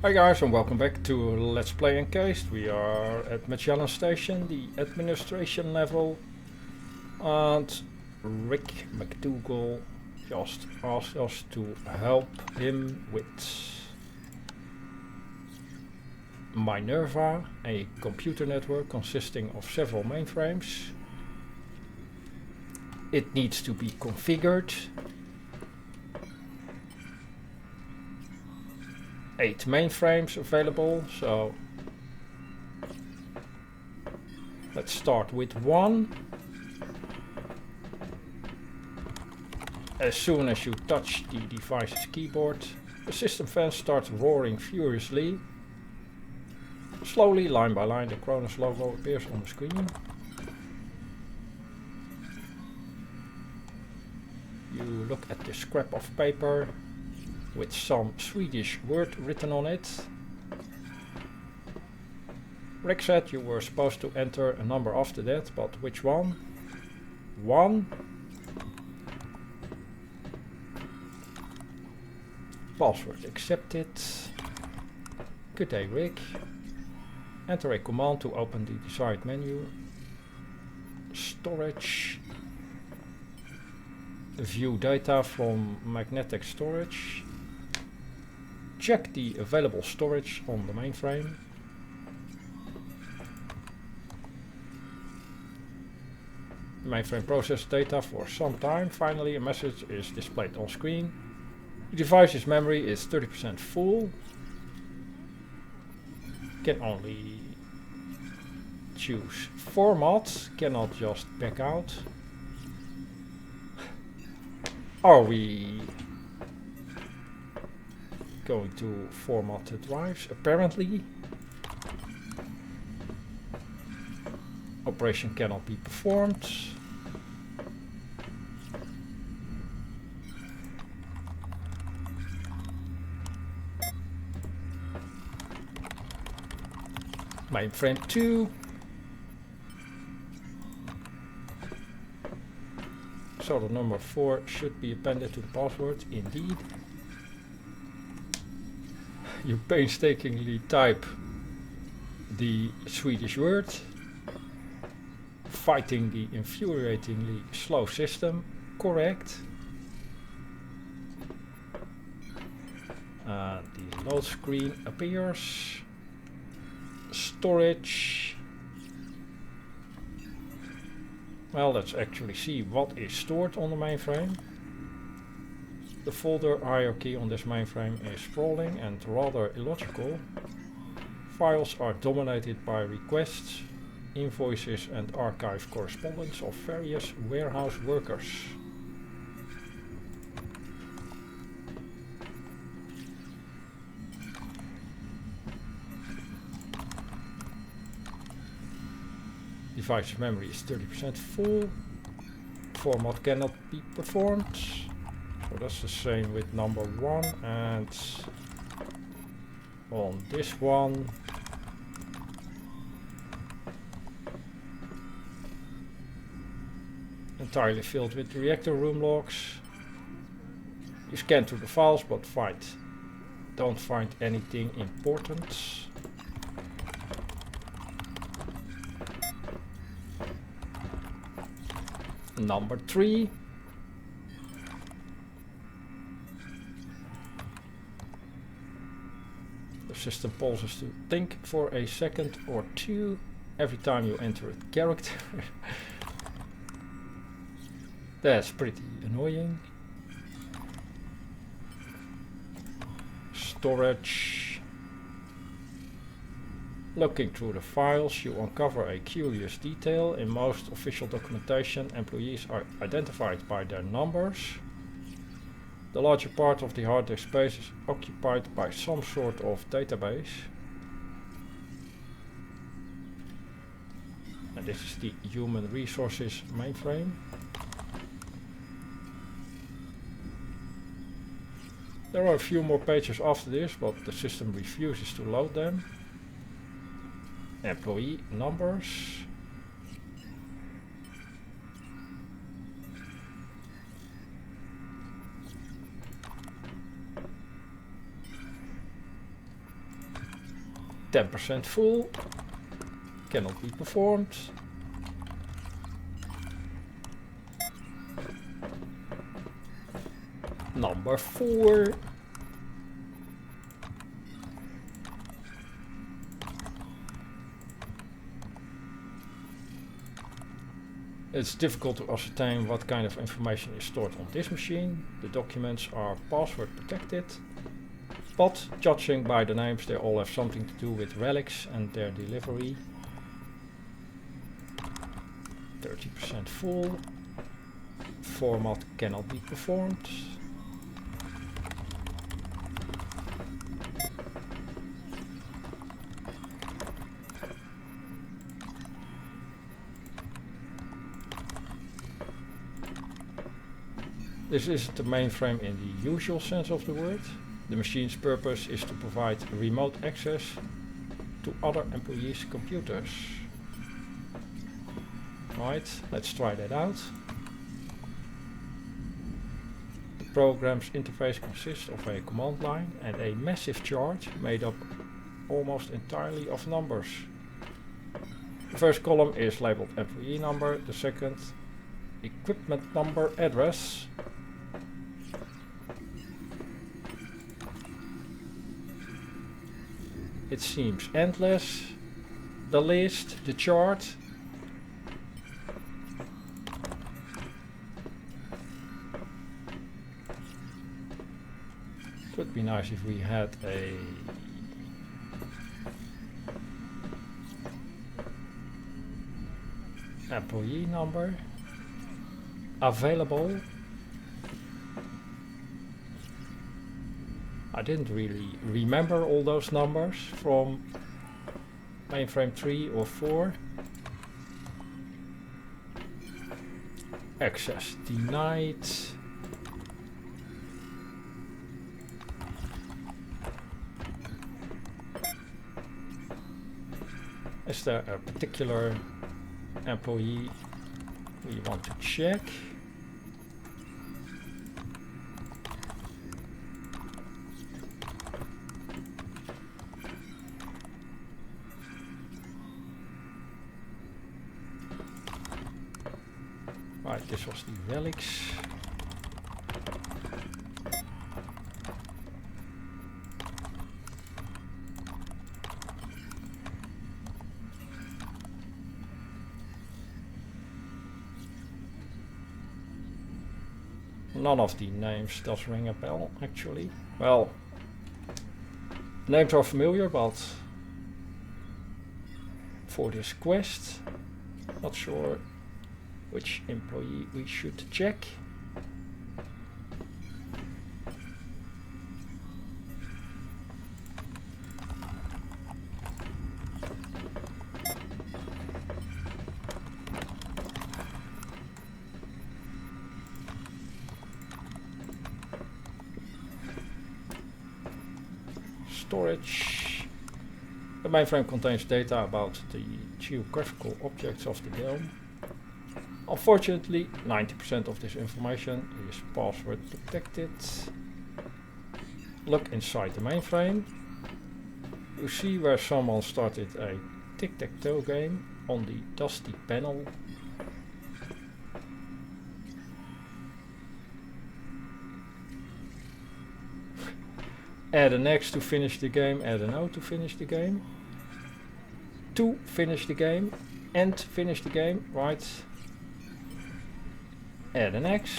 Hi guys and welcome back to Let's Play Encased. We are at Magellan Station, the administration level, and Rick McDougal just asked us to help him with Minerva, a computer network consisting of several mainframes. It needs to be configured. 8 mainframes available, so let's start with one. As soon as you touch the device's keyboard, the system fan starts roaring furiously. Slowly, line by line, the Kronos logo appears on the screen. You look at the scrap of paper with some Swedish word written on it. Rick said you were supposed to enter a number after that, but which one? 1. Password accepted. Good day, Rick. Enter a command to open the desired menu. Storage. View data from magnetic storage. Check the available storage on the mainframe. The mainframe processes data for some time. Finally, a message is displayed on screen. The device's memory is 30% full. Can only choose format, cannot just back out. Are we going to format the drives? Apparently. Operation cannot be performed. Mainframe 2. So the number 4 should be appended to the password, indeed. You painstakingly type the Swedish word, fighting the infuriatingly slow system. Correct. The load screen appears. Storage. Well, let's actually see what is stored on the mainframe. The folder hierarchy on this mainframe is sprawling and rather illogical. Files are dominated by requests, invoices and archive correspondence of various warehouse workers. Device memory is 30% full. Format cannot be performed. So that's the same with number 1, and on this one entirely filled with reactor room logs. You scan through the files but don't find anything important. Number 3. The system pauses to think for a second or two every time you enter a character. That's pretty annoying. Storage. Looking through the files, you uncover a curious detail. In most official documentation, employees are identified by their numbers. The larger part of the hard disk space is occupied by some sort of database. And this is the human resources mainframe. There are a few more pages after this, but the system refuses to load them. Employee numbers. 10% full. Cannot be performed. Number 4. It's difficult to ascertain what kind of information is stored on this machine. The documents are password protected, but judging by the names, they all have something to do with relics and their delivery. 30% full. Format cannot be performed. This isn't the mainframe in the usual sense of the word. The machine's purpose is to provide remote access to other employees' computers. Right, let's try that out. The program's interface consists of a command line and a massive chart made up almost entirely of numbers. The first column is labeled employee number, the second equipment number address. It seems endless. The list, the chart. It would be nice if we had a employee number available. I didn't really remember all those numbers from mainframe 3 or 4. Access denied. Is there a particular employee we want to check? Right, this was the relics. None of the names does ring a bell, actually. Well, names are familiar, but for this quest, not sure which employee we should check. Storage. The mainframe contains data about the geographical objects of the game. Unfortunately, 90% of this information is password protected. Look inside the mainframe. You see where someone started a tic-tac-toe game on the dusty panel. Add an X to finish the game, add an O to finish the game. To finish the game, and finish the game, right? Add an X.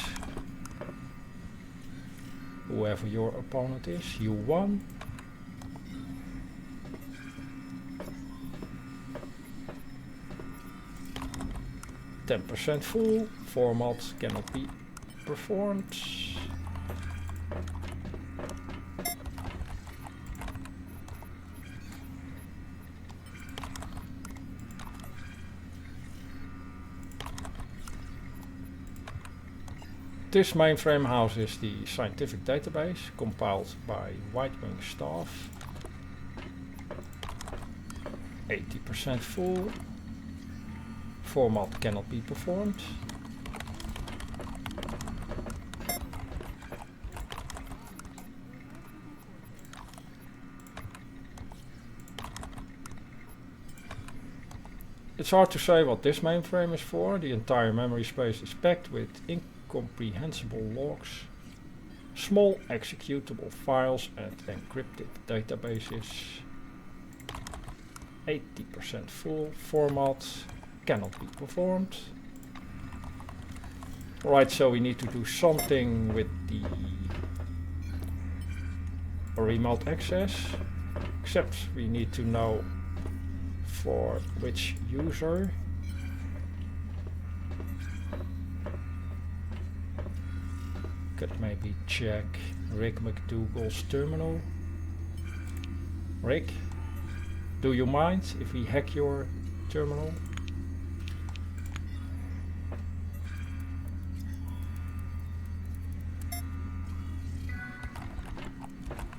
Whoever your opponent is, you won. %% full, format cannot be performed. This mainframe houses the scientific database compiled by White Wing staff. 80% full. Format cannot be performed. It's hard to say what this mainframe is for. The entire memory space is packed with incomprehensible logs, small executable files and encrypted databases. 80% full. Format cannot be performed. Right, so we need to do something with the remote access, except we need to know for which user. Could maybe check Rick McDougall's terminal. Rick, do you mind if we hack your terminal?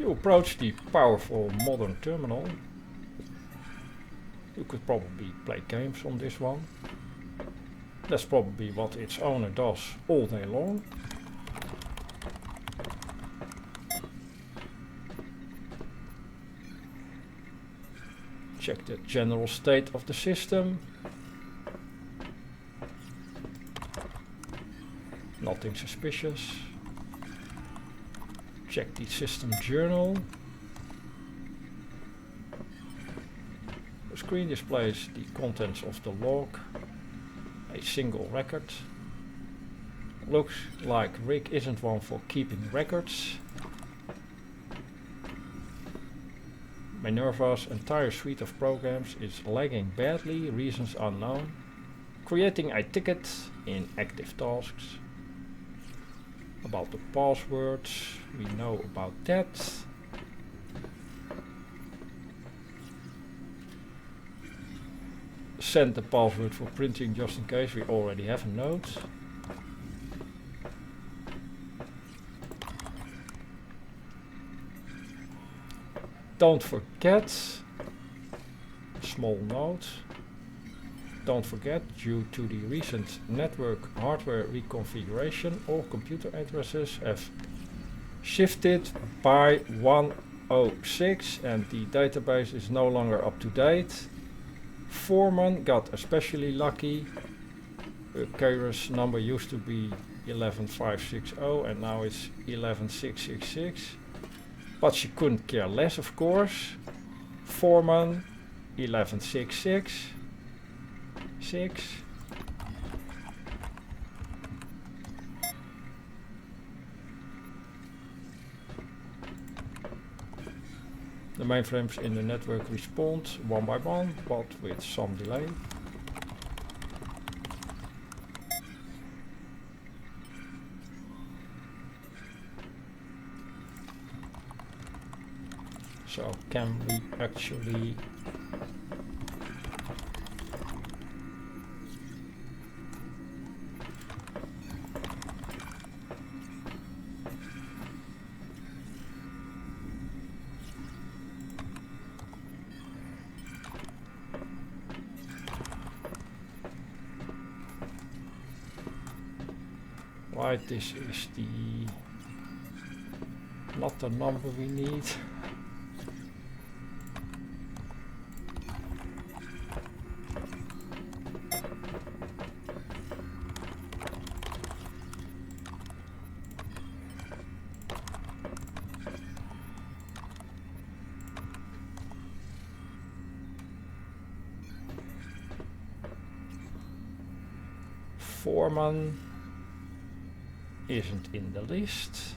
You approach the powerful modern terminal. You could probably play games on this one. That's probably what its owner does all day long. Check the general state of the system. Nothing suspicious. Check the system journal. The screen displays the contents of the log. A single record. Looks like Rick isn't one for keeping records. Minerva's entire suite of programs is lagging badly, reasons unknown. Creating a ticket in active tasks. About the passwords, we know about that. Send the password for printing just in case, we already have a note. Don't forget, small note, don't forget, due to the recent network hardware reconfiguration, all computer addresses have shifted by 106 and the database is no longer up to date. Foreman got especially lucky. Kara's number used to be 11560 and now it's 11666. But she couldn't care less, of course. Foreman 11666. 6. The mainframes in the network respond one by one, but with some delay. So can we actually right, this is the not the number we need. Foreman isn't in the list.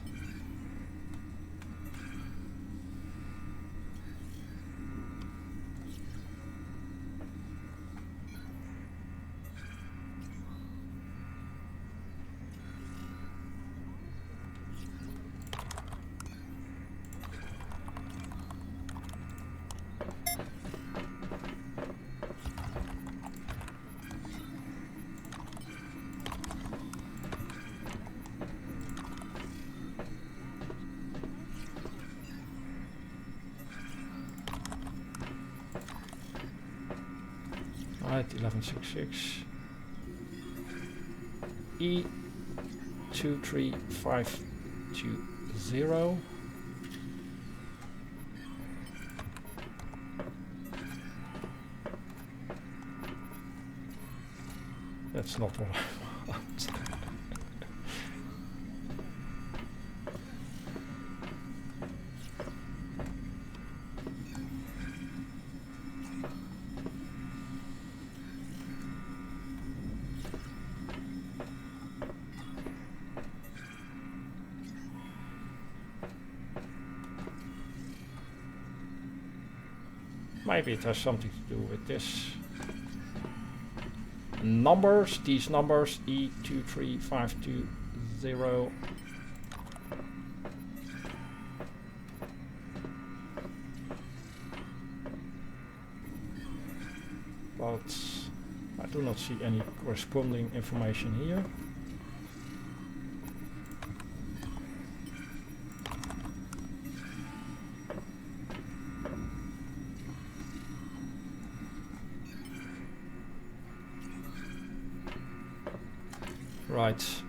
Right, 1166 E23520. That's not what I want. Maybe it has something to do with this. Numbers, these numbers, E23520. But I do not see any corresponding information here. Right.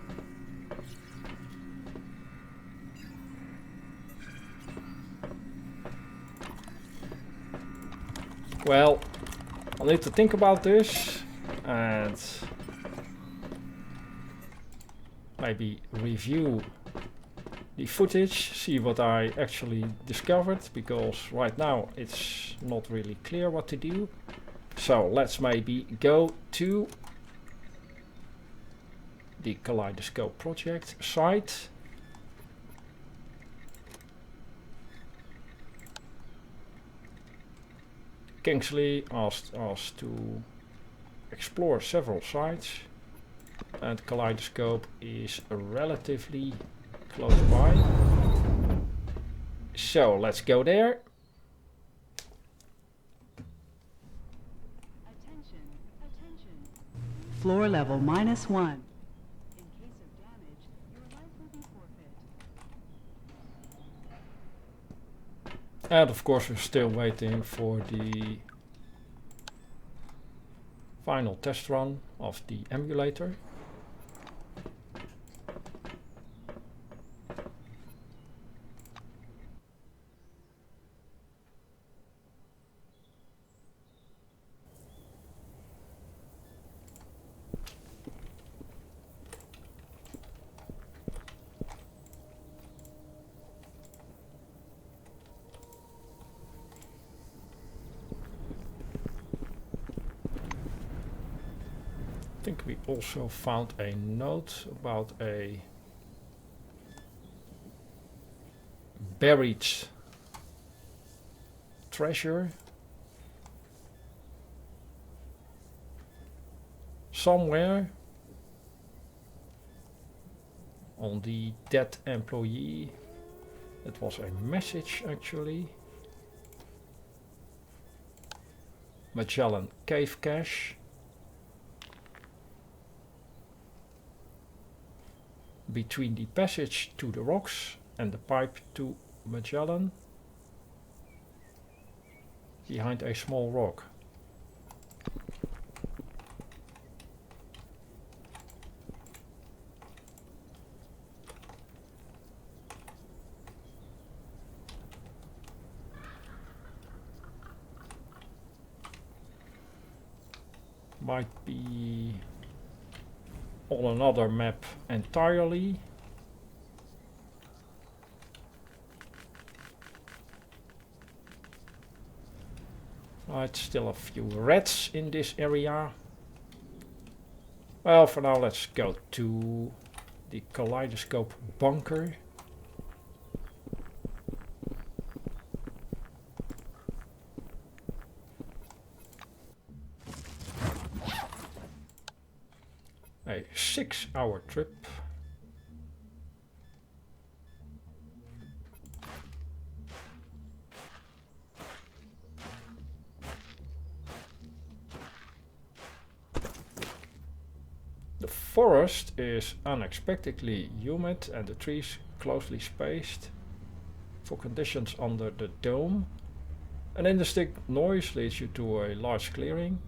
Well, I'll need to think about this and maybe review the footage, see what I actually discovered, because right now it's not really clear what to do. So let's maybe go to the Kaleidoscope project site. Kingsley asked us to explore several sites, and Kaleidoscope is relatively close by. So let's go there. Attention, attention. Floor level -1. In case of damage, your life will be forfeit. And of course we're still waiting for the final test run of the emulator. I think we also found a note about a buried treasure somewhere on the dead employee. It was a message actually. Magellan cave cache. Between the passage to the rocks and the pipe to Magellan, behind a small rock. Might be on another map entirely. Right, still a few rats in this area. Well, for now let's go to the Kaleidoscope Bunker. A 6-hour trip. The forest is unexpectedly humid and the trees closely spaced for conditions under the dome. An indistinct noise leads you to a large clearing.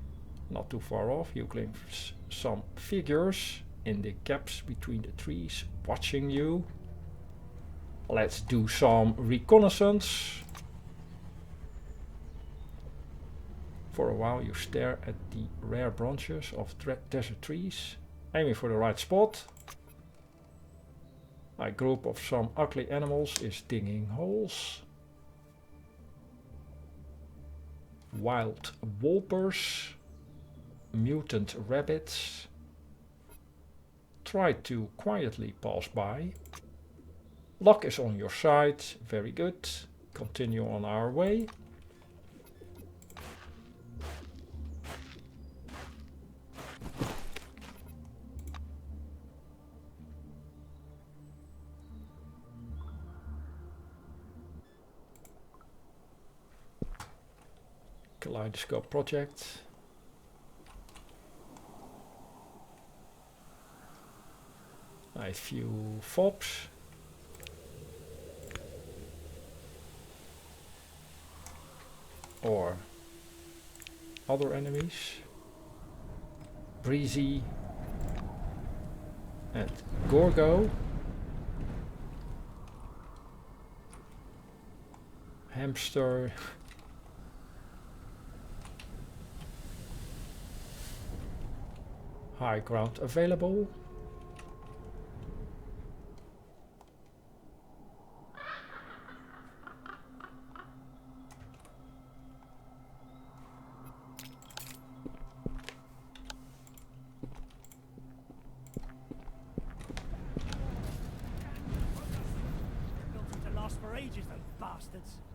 Not too far off, you glimpse some figures in the gaps between the trees watching you. Let's do some reconnaissance. For a while you stare at the rare branches of desert trees. Aiming for the right spot. A group of some ugly animals is digging holes. Wild wolpers. Mutant rabbits. Try to quietly pass by. Luck is on your side. Very good. Continue on our way. Kaleidoscope project. A few fobs. Or other enemies. Breezy and Gorgo. Hamster. High ground available.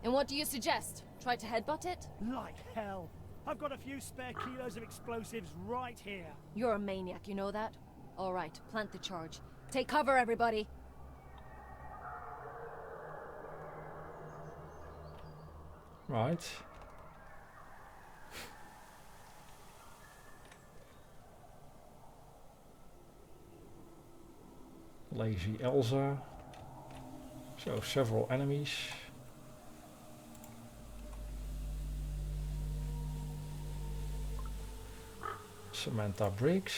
And what do you suggest? Try to headbutt it? Like hell. I've got a few spare kilos of explosives right here. You're a maniac, you know that? Alright, plant the charge. Take cover, everybody! Right. Lazy Elsa. So several enemies. Samantha Briggs.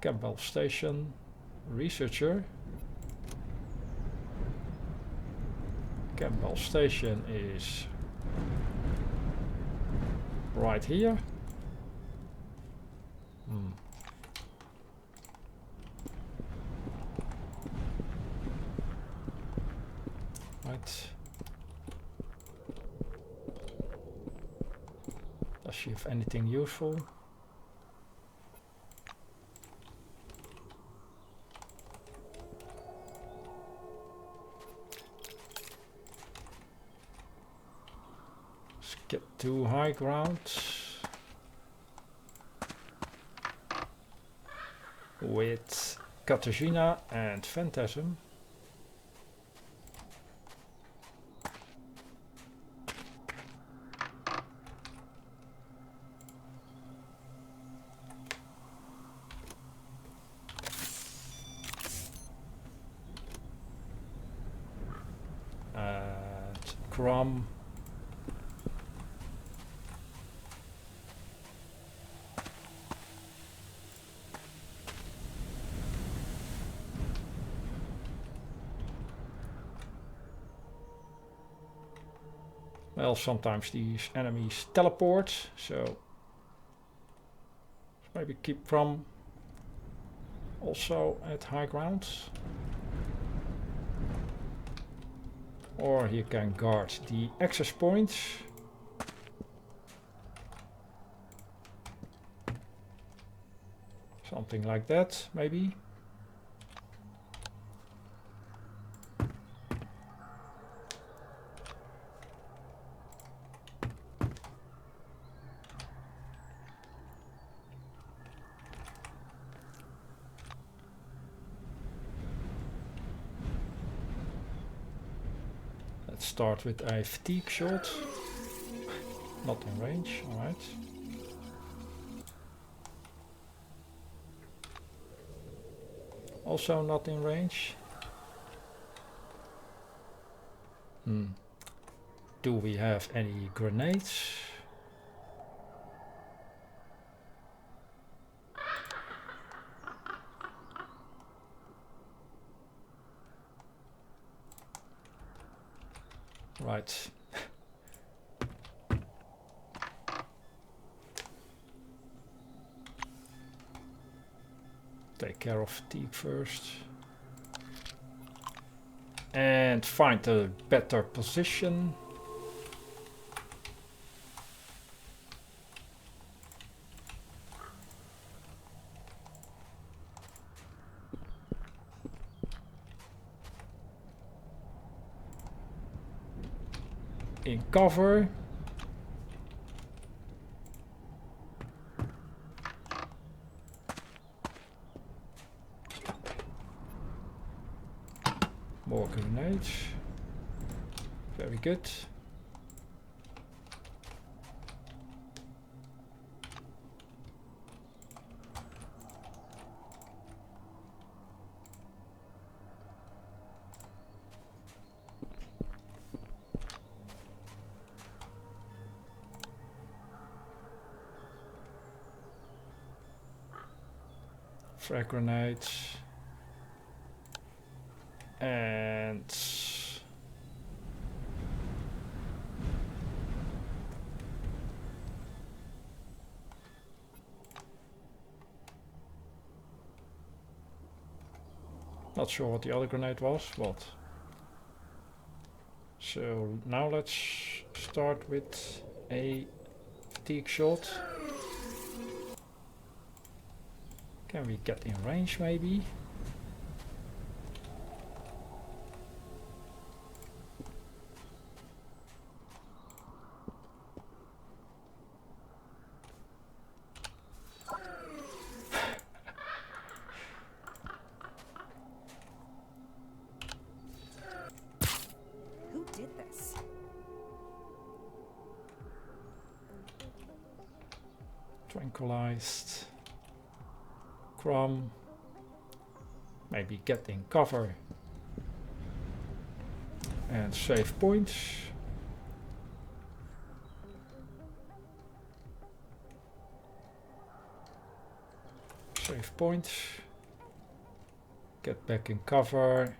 Campbell Station. Researcher. Campbell Station is right here. Right. Does she have anything useful? Let's get to high ground. With Katarzyna and Phantasm. And Crumb. Well, sometimes these enemies teleport, so maybe keep from also at high ground. Or he can guard the access points. Something like that, maybe. Let's start with a fatigue shot. Not in range, alright. Also not in range. Do we have any grenades? Right. Take care of fatigue first. And find a better position. In cover. More grenades. Very good. Frag grenades. And not sure what the other grenade was, but so now let's start with a fatigue shot. Can we get in range maybe? Who did this? Tranquilized. Crumb. Maybe get in cover. And save points. Save points. Get back in cover.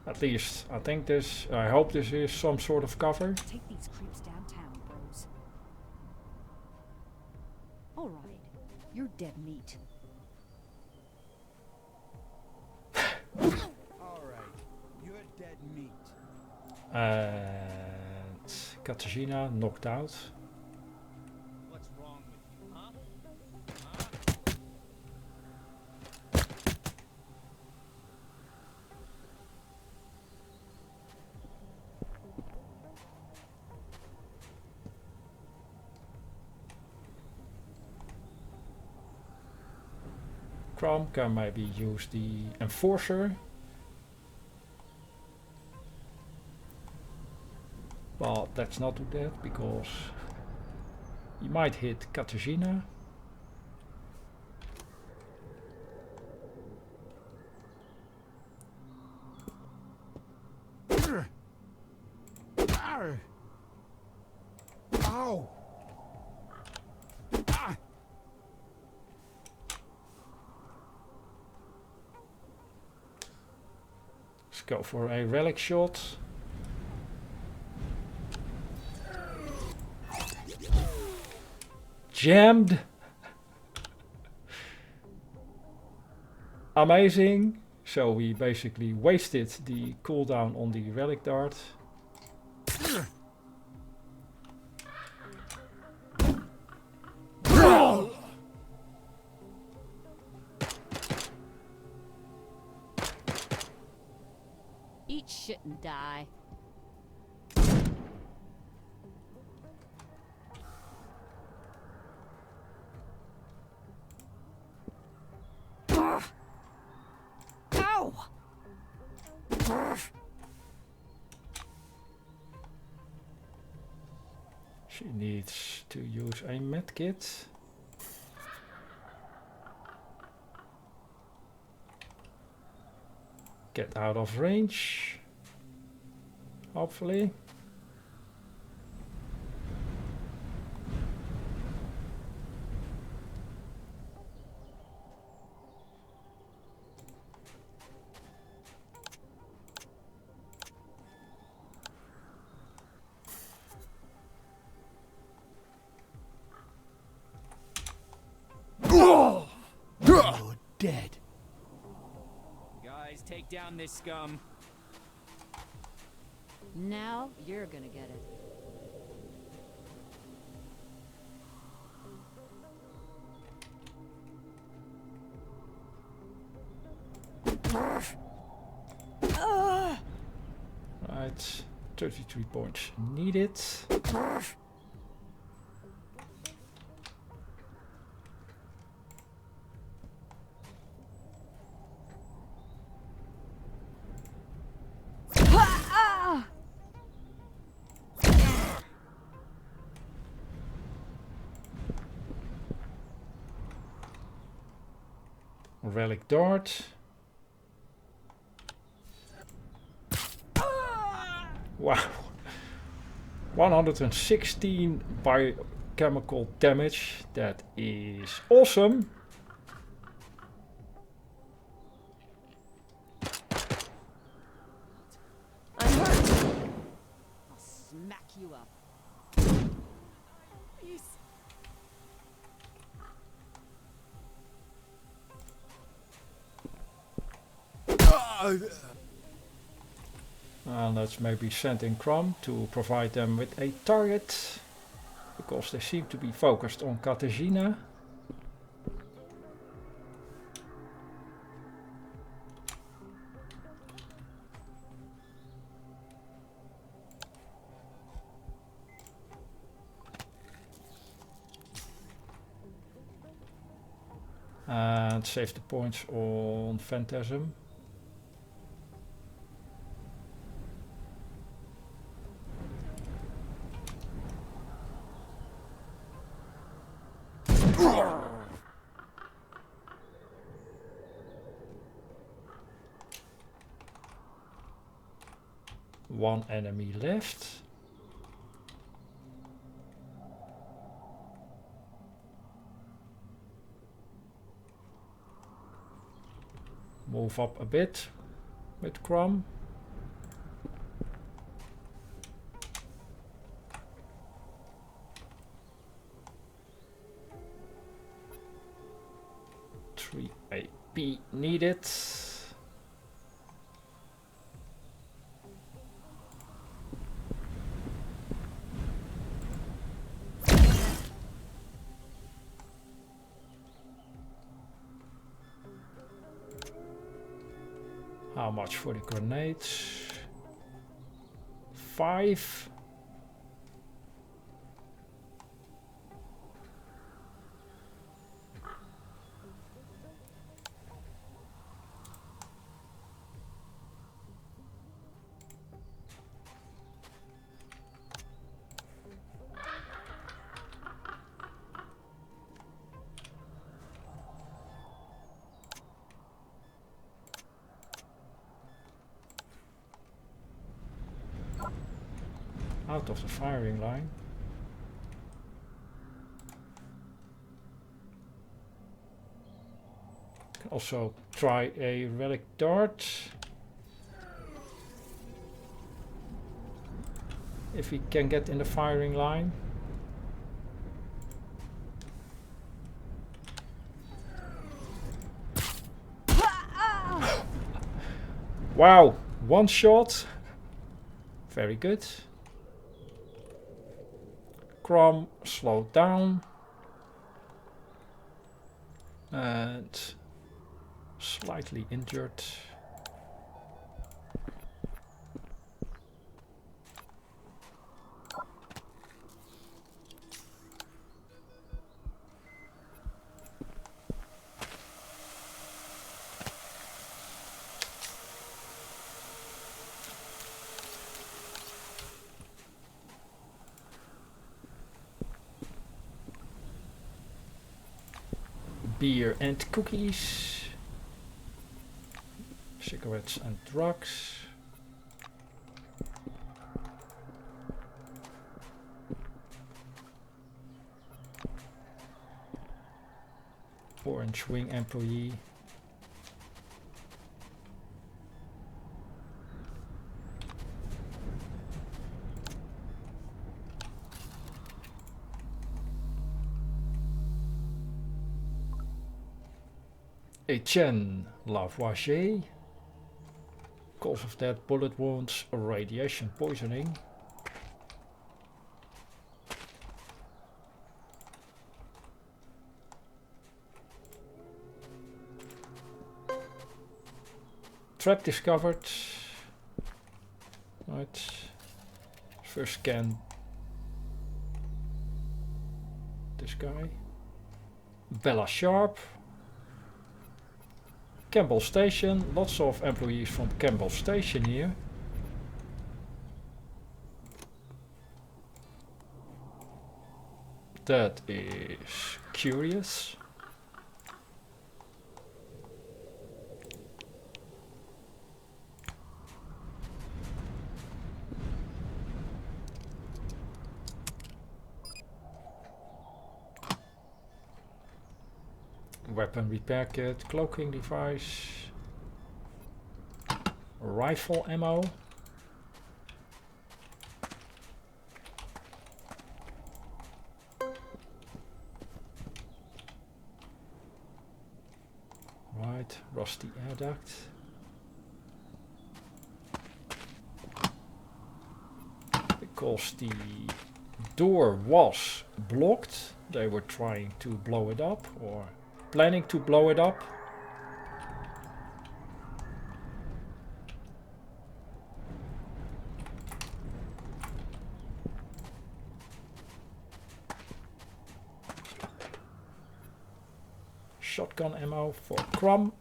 At least, I think this, I hope this is some sort of cover. Take these creeps downtown, bros. All right, you're dead meat. Alright, you're dead meat. And Katarzyna knocked out. What's wrong with you, huh? Crumb can maybe use the enforcer. But let's not do that because he might hit Katarzyna. Ow! Ah! Let's go for a relic shot. Jammed. Amazing. So we basically wasted the cooldown on the relic dart. Eat shit and die. Ow! She needs to use a medkit. Get out of range. Hopefully. down this scum. Now you're gonna get it. Right, 33 points needed. Relic dart. Wow. 116 biochemical damage. That is awesome. I'm hurt. I'll smack you up. And let's maybe send in Crumb to provide them with a target, because they seem to be focused on Katarzyna. And save the points on Phantasm. One enemy left. Move up a bit with Crumb. Three AP needed. How much for the grenades? 5. Out of the firing line. Can also try a relic dart. If he can get in the firing line. Wow, one shot. Very good. Crumb slowed down. And slightly injured. Beer and cookies. Cigarettes and drugs. Orange Wing employee. Etienne Lavoisier. Cause of that, bullet wounds or radiation poisoning. Trap discovered. Right. First scan this guy. Bella Sharp. Campbell Station. Lots of employees from Campbell Station here. That is curious. Weapon repair kit, cloaking device, rifle ammo. Right, rusty air duct. Because the door was blocked, they were trying to blow it up or planning to blow it up. Shotgun ammo for Crumb.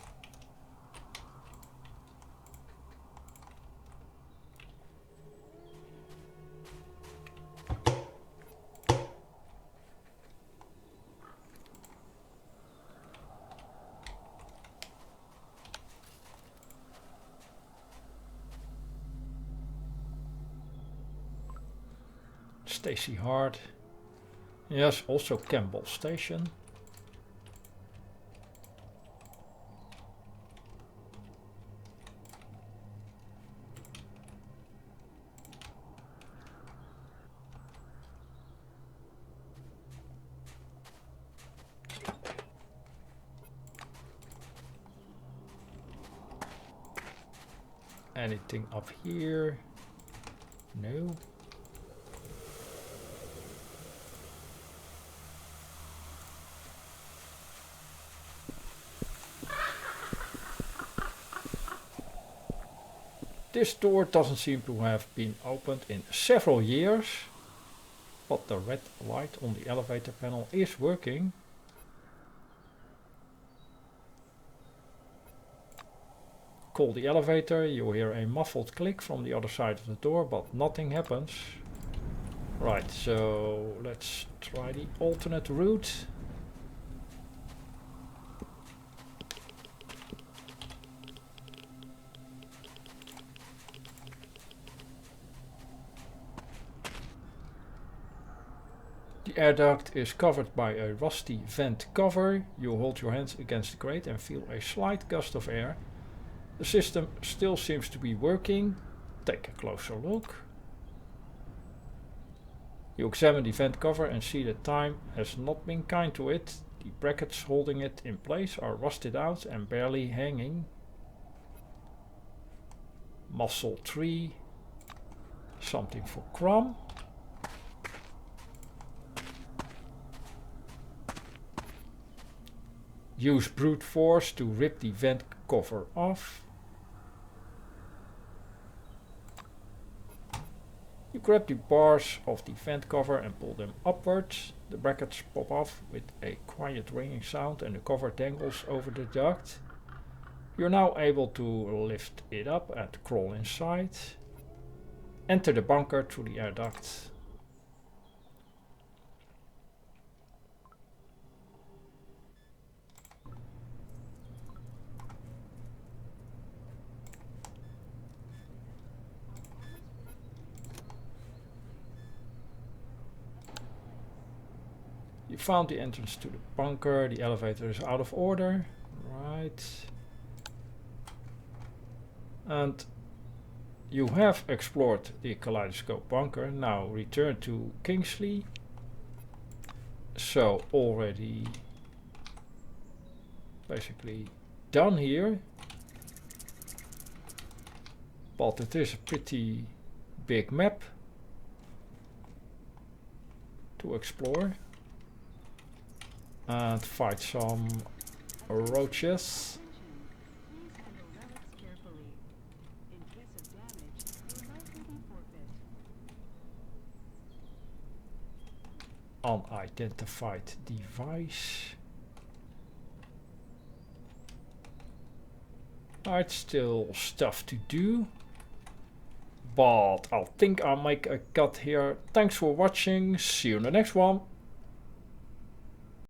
Stacy Hart. Yes, also Campbell Station. Anything up here? No. This door doesn't seem to have been opened in several years, but the red light on the elevator panel is working. Call the elevator, you hear a muffled click from the other side of the door, but nothing happens. Right, so let's try the alternate route. The air duct is covered by a rusty vent cover. You hold your hands against the grate and feel a slight gust of air. The system still seems to be working. Take a closer look. You examine the vent cover and see that time has not been kind to it. The brackets holding it in place are rusted out and barely hanging. Muscle 3. Something for Crumb. Use brute force to rip the vent cover off. You grab the bars of the vent cover and pull them upwards. The brackets pop off with a quiet ringing sound and the cover dangles over the duct. You're now able to lift it up and crawl inside. Enter the bunker through the air duct. You found the entrance to the bunker. The elevator is out of order. Right. And you have explored the Kaleidoscope Bunker. Now return to Kingsley. So already basically done here. but it is a pretty big map to explore and fight some roaches. Please handle relics carefully. In case of damage, your life will be forfeit. Unidentified device. Alright, still stuff to do, but I think I'll make a cut here. Thanks for watching, see you in the next one.